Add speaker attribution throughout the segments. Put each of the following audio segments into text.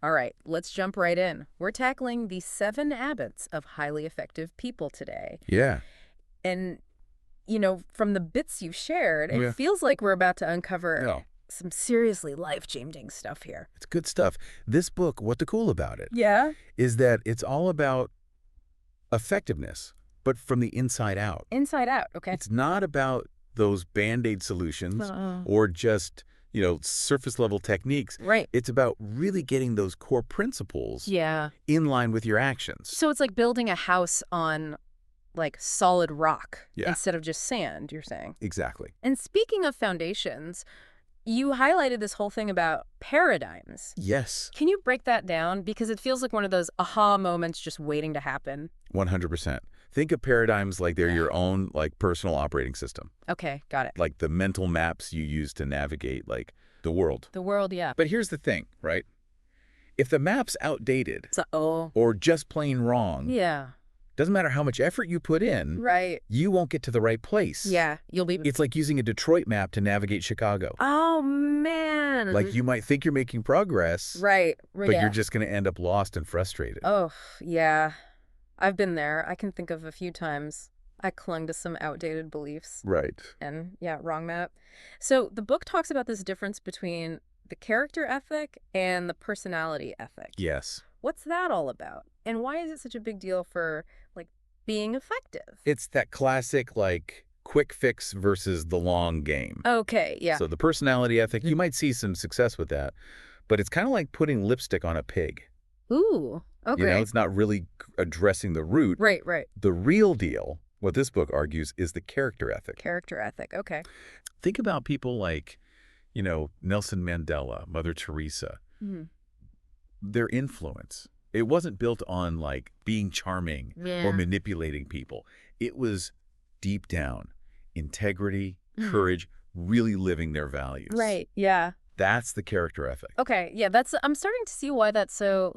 Speaker 1: All right, let's jump right in. We're tackling the 7 habits of highly effective people today.
Speaker 2: Yeah.
Speaker 1: And, from the bits you've shared, it
Speaker 2: Yeah.
Speaker 1: feels like we're about to uncover
Speaker 2: No,
Speaker 1: some seriously life-changing stuff here.
Speaker 2: it's good stuff. This book, what the cool about it,
Speaker 1: Yeah?
Speaker 2: is that it's all about effectiveness, but from the inside out.
Speaker 1: Inside out, okay.
Speaker 2: It's not about those Band-Aid solutions
Speaker 1: Uh,
Speaker 2: or just, surface level techniques.
Speaker 1: right.
Speaker 2: It's about really getting those core principles
Speaker 1: Yeah.
Speaker 2: in line with your actions.
Speaker 1: So it's like building a house on, like, solid rock
Speaker 2: Yeah.
Speaker 1: instead of just sand, you're saying.
Speaker 2: Exactly.
Speaker 1: And speaking of foundations, you highlighted this whole thing about paradigms.
Speaker 2: Yes.
Speaker 1: Can you break that down? Because it feels like one of those aha moments just waiting to happen.
Speaker 2: 100%. Think of paradigms like they're your own personal operating system,
Speaker 1: Okay, got it.
Speaker 2: like the mental maps you use to navigate the world.
Speaker 1: The world, yeah.
Speaker 2: But here's the thing, right? If the map's outdated
Speaker 1: Oh.
Speaker 2: or just plain wrong,
Speaker 1: Yeah.
Speaker 2: doesn't matter how much effort you put in,
Speaker 1: Right.
Speaker 2: you won't get to the right place.
Speaker 1: Yeah, you'll be...
Speaker 2: It's like using a Detroit map to navigate Chicago.
Speaker 1: Oh, man.
Speaker 2: Like you might think you're making progress,
Speaker 1: Right.
Speaker 2: but you're just going to end up lost and frustrated.
Speaker 1: Oh, yeah. I've been there. I can think of a few times I clung to some outdated beliefs.
Speaker 2: Right.
Speaker 1: And, yeah, wrong map. So the book talks about this difference between the character ethic and the personality ethic.
Speaker 2: Yes.
Speaker 1: What's that all about? And why is it such a big deal for, being effective?
Speaker 2: It's that classic, quick fix versus the long game.
Speaker 1: Okay, yeah.
Speaker 2: So the personality ethic, you might see some success with that, but it's kind of like putting lipstick on a pig.
Speaker 1: Ooh, okay.
Speaker 2: It's not really addressing the root.
Speaker 1: Right, right.
Speaker 2: The real deal, what this book argues, is the character ethic.
Speaker 1: Character ethic, okay.
Speaker 2: Think about people like, Nelson Mandela, Mother Teresa.
Speaker 1: Mhm.
Speaker 2: Their influence. It wasn't built on, being charming
Speaker 1: Yeah.
Speaker 2: or manipulating people. It was deep down, integrity,
Speaker 1: Mhm.
Speaker 2: courage, really living their values.
Speaker 1: Right, yeah.
Speaker 2: That's the character ethic.
Speaker 1: Okay, yeah, I'm starting to see why that's so,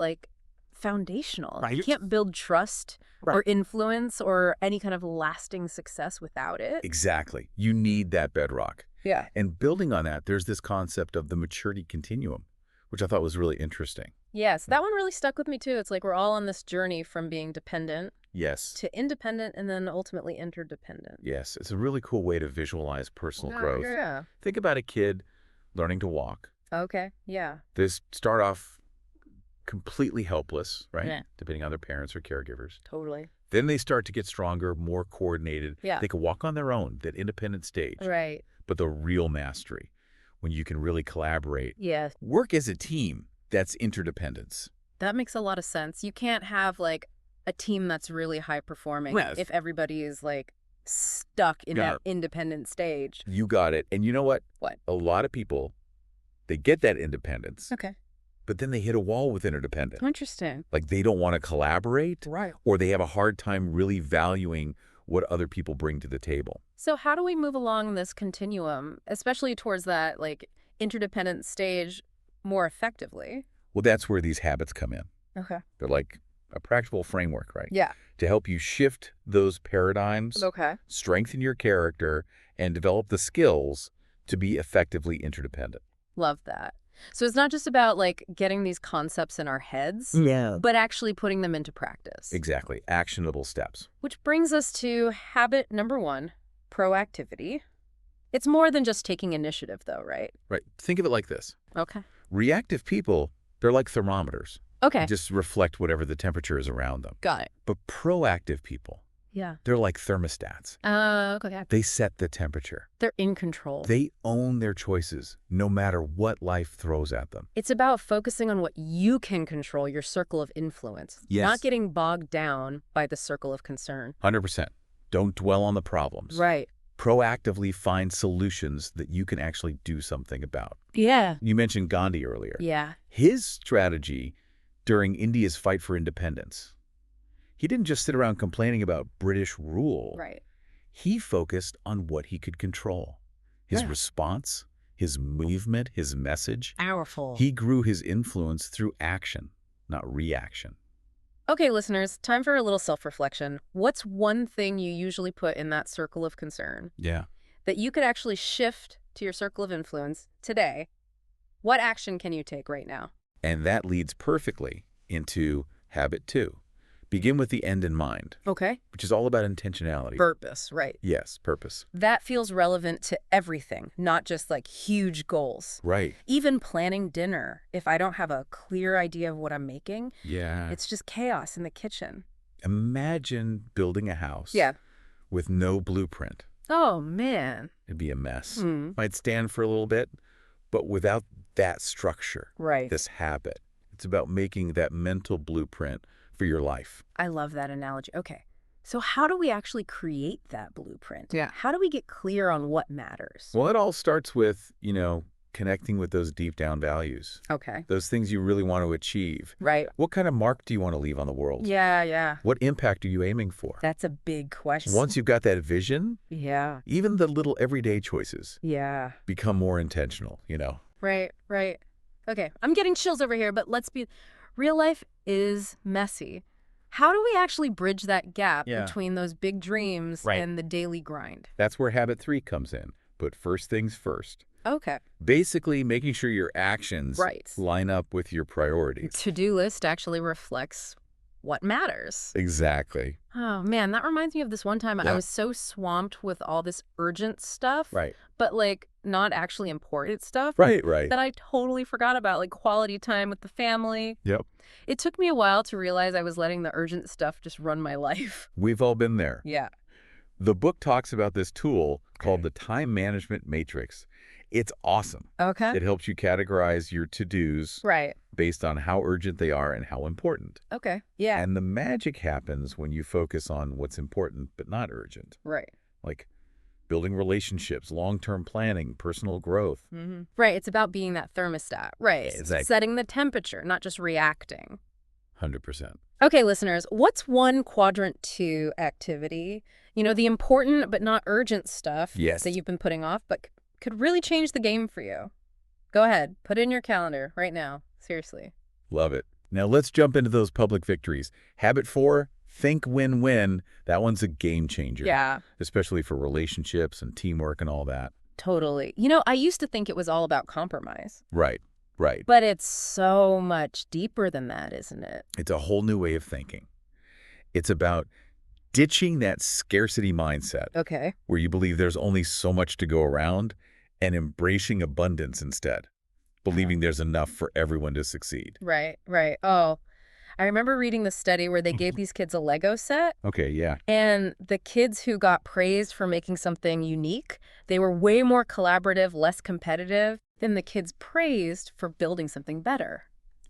Speaker 1: foundational.
Speaker 2: Right.
Speaker 1: You can't build trust
Speaker 2: Right.
Speaker 1: or influence or any kind of lasting success without it.
Speaker 2: Exactly. You need that bedrock.
Speaker 1: Yeah.
Speaker 2: And building on that, there's this concept of the maturity continuum, which I thought was really interesting.
Speaker 1: Yes, that one really stuck with me too. It's like we're all on this journey from being dependent
Speaker 2: Yes.
Speaker 1: to independent and then ultimately interdependent.
Speaker 2: Yes. It's a really cool way to visualize personal growth.
Speaker 1: Yeah.
Speaker 2: Think about a kid learning to walk.
Speaker 1: Okay, yeah.
Speaker 2: They start off completely helpless, right?
Speaker 1: Yeah.
Speaker 2: Depending on their parents or caregivers.
Speaker 1: Totally.
Speaker 2: Then they start to get stronger, more coordinated.
Speaker 1: Yeah.
Speaker 2: They can walk on their own, that independent stage.
Speaker 1: Right.
Speaker 2: But the real mastery, when you can really collaborate,
Speaker 1: Yeah,
Speaker 2: work as a team, that's interdependence.
Speaker 1: that makes a lot of sense. You can't have a team that's really high performing
Speaker 2: Yes.
Speaker 1: if everybody is stuck in
Speaker 2: Yeah.
Speaker 1: that independent stage.
Speaker 2: You got it. And you know what?
Speaker 1: What?
Speaker 2: A lot of people, they get that independence,
Speaker 1: Okay.
Speaker 2: but then they hit a wall with interdependence.
Speaker 1: Interesting.
Speaker 2: Like they don't want to collaborate,
Speaker 1: Right.
Speaker 2: or they have a hard time really valuing what other people bring to the table.
Speaker 1: So how do we move along this continuum, especially towards that interdependent stage more effectively?
Speaker 2: Well, that's where these habits come in.
Speaker 1: Okay.
Speaker 2: They're like a practical framework, right?
Speaker 1: Yeah.
Speaker 2: To help you shift those paradigms,
Speaker 1: Okay.
Speaker 2: strengthen your character, and develop the skills to be effectively interdependent.
Speaker 1: Love that. So it's not just about getting these concepts in our heads,
Speaker 2: Yeah.
Speaker 1: but actually putting them into practice.
Speaker 2: Exactly. Actionable steps.
Speaker 1: Which brings us to habit number 1, proactivity. It's more than just taking initiative though, right?
Speaker 2: Right. Think of it like this.
Speaker 1: Okay.
Speaker 2: Reactive people, they're like thermometers.
Speaker 1: Okay.
Speaker 2: Just reflect whatever the temperature is around them.
Speaker 1: Got it.
Speaker 2: But proactive people,
Speaker 1: Yeah.
Speaker 2: they're like thermostats.
Speaker 1: Okay.
Speaker 2: They set the temperature.
Speaker 1: They're in control.
Speaker 2: They own their choices, no matter what life throws at them.
Speaker 1: It's about focusing on what you can control, your circle of influence.
Speaker 2: Yes.
Speaker 1: Not getting bogged down by the circle of concern.
Speaker 2: 100%. Don't dwell on the problems.
Speaker 1: Right.
Speaker 2: Proactively find solutions that you can actually do something about.
Speaker 1: Yeah.
Speaker 2: You mentioned Gandhi earlier.
Speaker 1: Yeah.
Speaker 2: His strategy during India's fight for independence, he didn't just sit around complaining about British rule.
Speaker 1: Right.
Speaker 2: He focused on what he could control. His
Speaker 1: Yeah.
Speaker 2: response, his movement, his message.
Speaker 1: Powerful.
Speaker 2: He grew his influence through action, not reaction.
Speaker 1: Okay, listeners, time for a little self-reflection. What's one thing you usually put in that circle of concern
Speaker 2: Yeah.
Speaker 1: that you could actually shift to your circle of influence today? What action can you take right now?
Speaker 2: And that leads perfectly into habit 2. Begin with the end in mind,
Speaker 1: Okay.
Speaker 2: which is all about intentionality.
Speaker 1: Purpose, right.
Speaker 2: Yes, purpose.
Speaker 1: That feels relevant to everything, not just like huge goals.
Speaker 2: Right.
Speaker 1: Even planning dinner, if I don't have a clear idea of what I'm making,
Speaker 2: Yeah.
Speaker 1: it's just chaos in the kitchen.
Speaker 2: Imagine building a house
Speaker 1: Yeah.
Speaker 2: with no blueprint.
Speaker 1: Oh, man.
Speaker 2: It'd be a mess.
Speaker 1: Hmm.
Speaker 2: Might stand for a little bit, but without that structure,
Speaker 1: Right.
Speaker 2: this habit, it's about making that mental blueprint for your life.
Speaker 1: I love that analogy. Okay. So how do we actually create that blueprint?
Speaker 2: Yeah.
Speaker 1: How do we get clear on what matters?
Speaker 2: Well, it all starts with, connecting with those deep down values,
Speaker 1: Okay.
Speaker 2: those things you really want to achieve.
Speaker 1: Right.
Speaker 2: What kind of mark do you want to leave on the world?
Speaker 1: Yeah.
Speaker 2: What impact are you aiming for?
Speaker 1: That's a big question.
Speaker 2: Once you've got that vision,
Speaker 1: Yeah.
Speaker 2: even the little everyday choices
Speaker 1: Yeah.
Speaker 2: become more intentional.
Speaker 1: Right. Okay. I'm getting chills over here, but real life is messy. How do we actually bridge that gap
Speaker 2: Yeah.
Speaker 1: between those big dreams
Speaker 2: Right.
Speaker 1: and the daily grind?
Speaker 2: That's where habit 3 comes in. Put first things first.
Speaker 1: Okay.
Speaker 2: Basically, making sure your actions
Speaker 1: Right.
Speaker 2: line up with your priorities.
Speaker 1: To-do list actually reflects what matters.
Speaker 2: Exactly.
Speaker 1: Oh, man, that reminds me of this one time I
Speaker 2: Yeah.
Speaker 1: was so swamped with all this urgent stuff,
Speaker 2: Right.
Speaker 1: but like not actually important stuff
Speaker 2: Right.
Speaker 1: that I totally forgot about, like quality time with the family.
Speaker 2: Yep.
Speaker 1: It took me a while to realize I was letting the urgent stuff just run my life.
Speaker 2: We've all been there.
Speaker 1: Yeah.
Speaker 2: The book talks about this tool called the time management matrix. It's awesome.
Speaker 1: Okay.
Speaker 2: It helps you categorize your to-dos
Speaker 1: Right.
Speaker 2: based on how urgent they are and how important.
Speaker 1: Okay. Yeah.
Speaker 2: And the magic happens when you focus on what's important but not urgent,
Speaker 1: Right.
Speaker 2: like building relationships, long-term planning, personal growth.
Speaker 1: Mm-hmm. Right. It's about being that thermostat. Right.
Speaker 2: Exactly.
Speaker 1: Setting the temperature, not just reacting.
Speaker 2: 100%.
Speaker 1: Okay, listeners, what's one quadrant 2 activity? The important but not urgent stuff
Speaker 2: Yes.
Speaker 1: that you've been putting off, but could really change the game for you. Go ahead. Put it in your calendar right now. Seriously.
Speaker 2: Love it. Now let's jump into those public victories. Habit 4, think win-win. That one's a game changer.
Speaker 1: Yeah,
Speaker 2: Especially for relationships and teamwork and all that.
Speaker 1: totally. I used to think it was all about compromise,
Speaker 2: Right.
Speaker 1: but it's so much deeper than that, isn't it?
Speaker 2: It's a whole new way of thinking. It's about ditching that scarcity mindset
Speaker 1: Okay.
Speaker 2: where you believe there's only so much to go around and embracing abundance instead, believing there's enough for everyone to succeed.
Speaker 1: Right. Oh, I remember reading the study where they gave these kids a Lego set.
Speaker 2: Okay, yeah.
Speaker 1: And the kids who got praised for making something unique, they were way more collaborative, less competitive than the kids praised for building something better.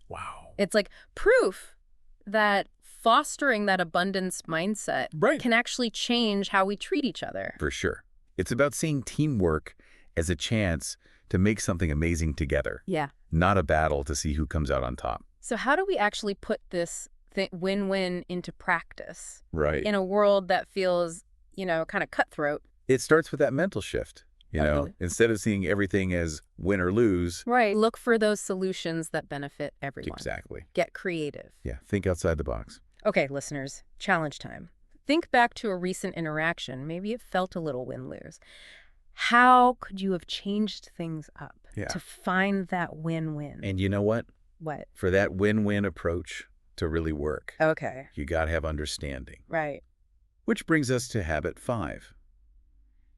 Speaker 2: Wow.
Speaker 1: It's like proof that fostering that abundance mindset can actually change how we treat each other.
Speaker 2: For sure. It's about seeing teamwork as a chance to make something amazing together,
Speaker 1: Yeah.
Speaker 2: not a battle to see who comes out on top.
Speaker 1: So how do we actually put this win-win into practice
Speaker 2: Right.
Speaker 1: in a world that feels, kind of cutthroat?
Speaker 2: It starts with that mental shift.
Speaker 1: Totally.
Speaker 2: Instead of seeing everything as win or lose.
Speaker 1: Right. Look for those solutions that benefit everyone.
Speaker 2: Exactly.
Speaker 1: Get creative.
Speaker 2: Yeah, think outside the box.
Speaker 1: Okay, listeners, challenge time. Think back to a recent interaction. Maybe it felt a little win-lose. How could you have changed things up to find that win-win?
Speaker 2: And you know what?
Speaker 1: What?
Speaker 2: For that win-win approach to really work,
Speaker 1: Okay.
Speaker 2: you got to have understanding.
Speaker 1: Right.
Speaker 2: Which brings us to habit 5.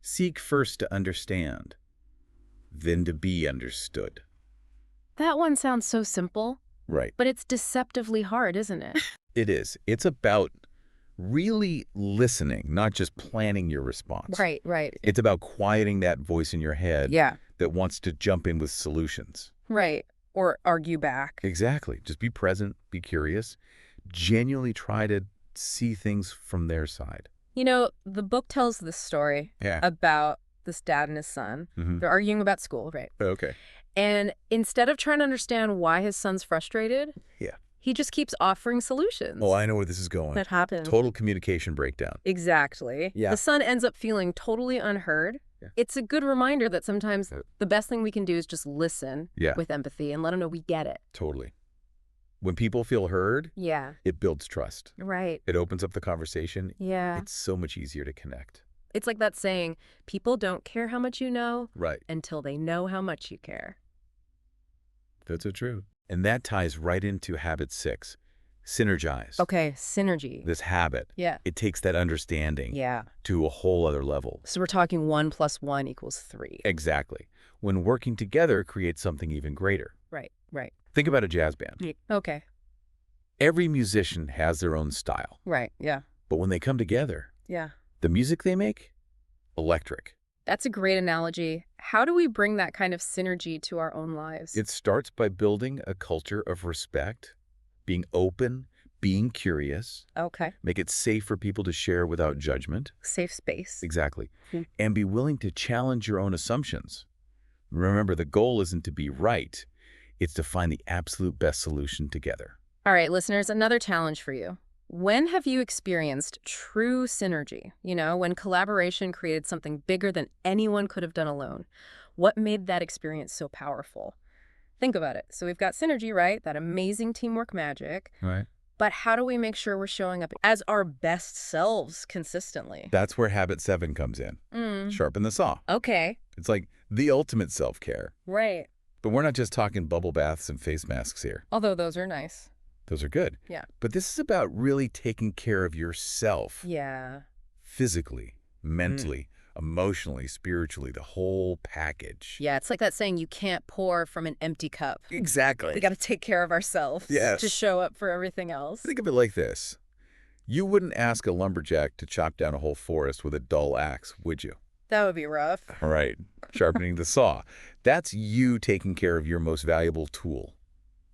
Speaker 2: Seek first to understand, then to be understood.
Speaker 1: That one sounds so simple,
Speaker 2: Right.
Speaker 1: but it's deceptively hard, isn't it?
Speaker 2: It is. It's about really listening, not just planning your response.
Speaker 1: Right.
Speaker 2: It's about quieting that voice in your head
Speaker 1: Yeah.
Speaker 2: that wants to jump in with solutions.
Speaker 1: Right. Or argue back.
Speaker 2: Exactly. Just be present, be curious, genuinely try to see things from their side.
Speaker 1: The book tells this story
Speaker 2: Yeah.
Speaker 1: about this dad and his son.
Speaker 2: Mhm.
Speaker 1: They're arguing about school, right?
Speaker 2: Okay.
Speaker 1: And instead of trying to understand why his son's frustrated,
Speaker 2: Yeah.
Speaker 1: he just keeps offering solutions.
Speaker 2: Oh, I know where this is going.
Speaker 1: That happens.
Speaker 2: Total communication breakdown.
Speaker 1: Exactly.
Speaker 2: Yeah.
Speaker 1: The son ends up feeling totally unheard.
Speaker 2: Yeah.
Speaker 1: It's a good reminder that sometimes
Speaker 2: Yeah.
Speaker 1: the best thing we can do is just listen
Speaker 2: Yeah.
Speaker 1: with empathy and let them know we get it.
Speaker 2: Totally. When people feel heard,
Speaker 1: Yeah.
Speaker 2: it builds trust.
Speaker 1: Right.
Speaker 2: It opens up the conversation.
Speaker 1: Yeah.
Speaker 2: It's so much easier to connect.
Speaker 1: It's like that saying, people don't care how much you know
Speaker 2: Right.
Speaker 1: until they know how much you care.
Speaker 2: That's so true. And that ties right into habit 6, synergize.
Speaker 1: Okay, synergy.
Speaker 2: This habit,
Speaker 1: Yeah.
Speaker 2: it takes that understanding
Speaker 1: Yeah.
Speaker 2: to a whole other level.
Speaker 1: So we're talking 1 + 1 = 3.
Speaker 2: Exactly. When working together creates something even greater.
Speaker 1: Right, right.
Speaker 2: Think about a jazz band.
Speaker 1: Okay.
Speaker 2: Every musician has their own style.
Speaker 1: Right, yeah.
Speaker 2: But when they come together,
Speaker 1: Yeah.
Speaker 2: the music they make, electric.
Speaker 1: That's a great analogy. How do we bring that kind of synergy to our own lives?
Speaker 2: It starts by building a culture of respect, being open, being curious.
Speaker 1: Okay.
Speaker 2: Make it safe for people to share without judgment.
Speaker 1: Safe space.
Speaker 2: Exactly.
Speaker 1: Hmm.
Speaker 2: And be willing to challenge your own assumptions. Remember, the goal isn't to be right. It's to find the absolute best solution together.
Speaker 1: All right, listeners, another challenge for you. When have you experienced true synergy? When collaboration created something bigger than anyone could have done alone. What made that experience so powerful? Think about it. So we've got synergy, right? That amazing teamwork magic.
Speaker 2: Right.
Speaker 1: But how do we make sure we're showing up as our best selves consistently?
Speaker 2: That's where habit 7 comes in. Sharpen the saw.
Speaker 1: Okay.
Speaker 2: It's like the ultimate self-care.
Speaker 1: Right.
Speaker 2: But we're not just talking bubble baths and face masks here.
Speaker 1: Although those are nice.
Speaker 2: Those are good.
Speaker 1: Yeah.
Speaker 2: But this is about really taking care of yourself.
Speaker 1: Yeah.
Speaker 2: Physically, mentally, emotionally, spiritually, the whole package.
Speaker 1: Yeah, it's like that saying, you can't pour from an empty cup.
Speaker 2: Exactly.
Speaker 1: We got to take care of ourselves to show up for everything else.
Speaker 2: Think of it like this. You wouldn't ask a lumberjack to chop down a whole forest with a dull axe, would you?
Speaker 1: That would be rough.
Speaker 2: All right. Sharpening the saw. That's you taking care of your most valuable tool.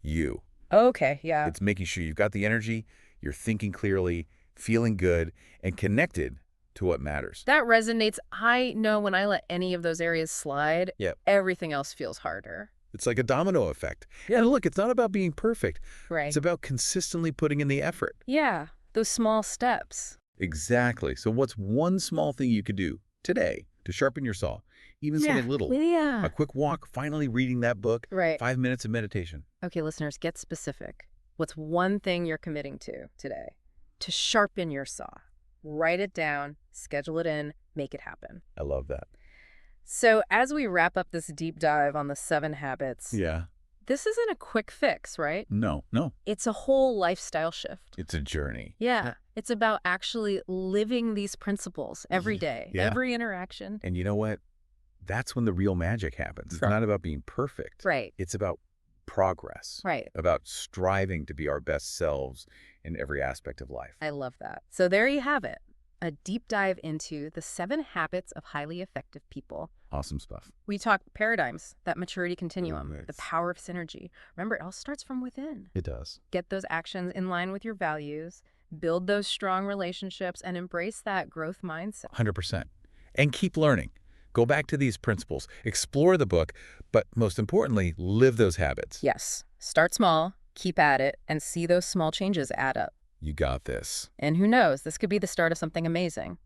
Speaker 2: You.
Speaker 1: Okay, yeah.
Speaker 2: It's making sure you've got the energy, you're thinking clearly, feeling good, and connected to what matters.
Speaker 1: That resonates. I know when I let any of those areas slide, everything else feels harder.
Speaker 2: It's like a domino effect. Yeah, look, it's not about being perfect.
Speaker 1: Right.
Speaker 2: It's about consistently putting in the effort.
Speaker 1: Yeah, those small steps.
Speaker 2: Exactly. So what's one small thing you could do today to sharpen your saw? Even something little.
Speaker 1: Yeah.
Speaker 2: A quick walk, finally reading that book,
Speaker 1: Right.
Speaker 2: 5 minutes of meditation.
Speaker 1: Okay, listeners, get specific. What's one thing you're committing to today to sharpen your saw? Write it down, schedule it in, make it happen.
Speaker 2: I love that.
Speaker 1: So as we wrap up this deep dive on the 7 habits, this isn't a quick fix, right?
Speaker 2: No.
Speaker 1: It's a whole lifestyle shift.
Speaker 2: It's a journey.
Speaker 1: Yeah. It's about actually living these principles every day, every interaction.
Speaker 2: And you know what? That's when the real magic happens. It's not about being perfect.
Speaker 1: Right.
Speaker 2: It's about progress.
Speaker 1: Right.
Speaker 2: About striving to be our best selves in every aspect of life.
Speaker 1: I love that. So there you have it. A deep dive into the 7 habits of highly effective people.
Speaker 2: Awesome stuff.
Speaker 1: We talk paradigms, that maturity continuum, the power of synergy. Remember, it all starts from within.
Speaker 2: It does.
Speaker 1: Get those actions in line with your values, build those strong relationships, and embrace that growth mindset.
Speaker 2: 100%. And keep learning. Go back to these principles, explore the book, but most importantly, live those habits.
Speaker 1: Yes. Start small, keep at it, and see those small changes add up.
Speaker 2: You got this.
Speaker 1: And who knows, this could be the start of something amazing.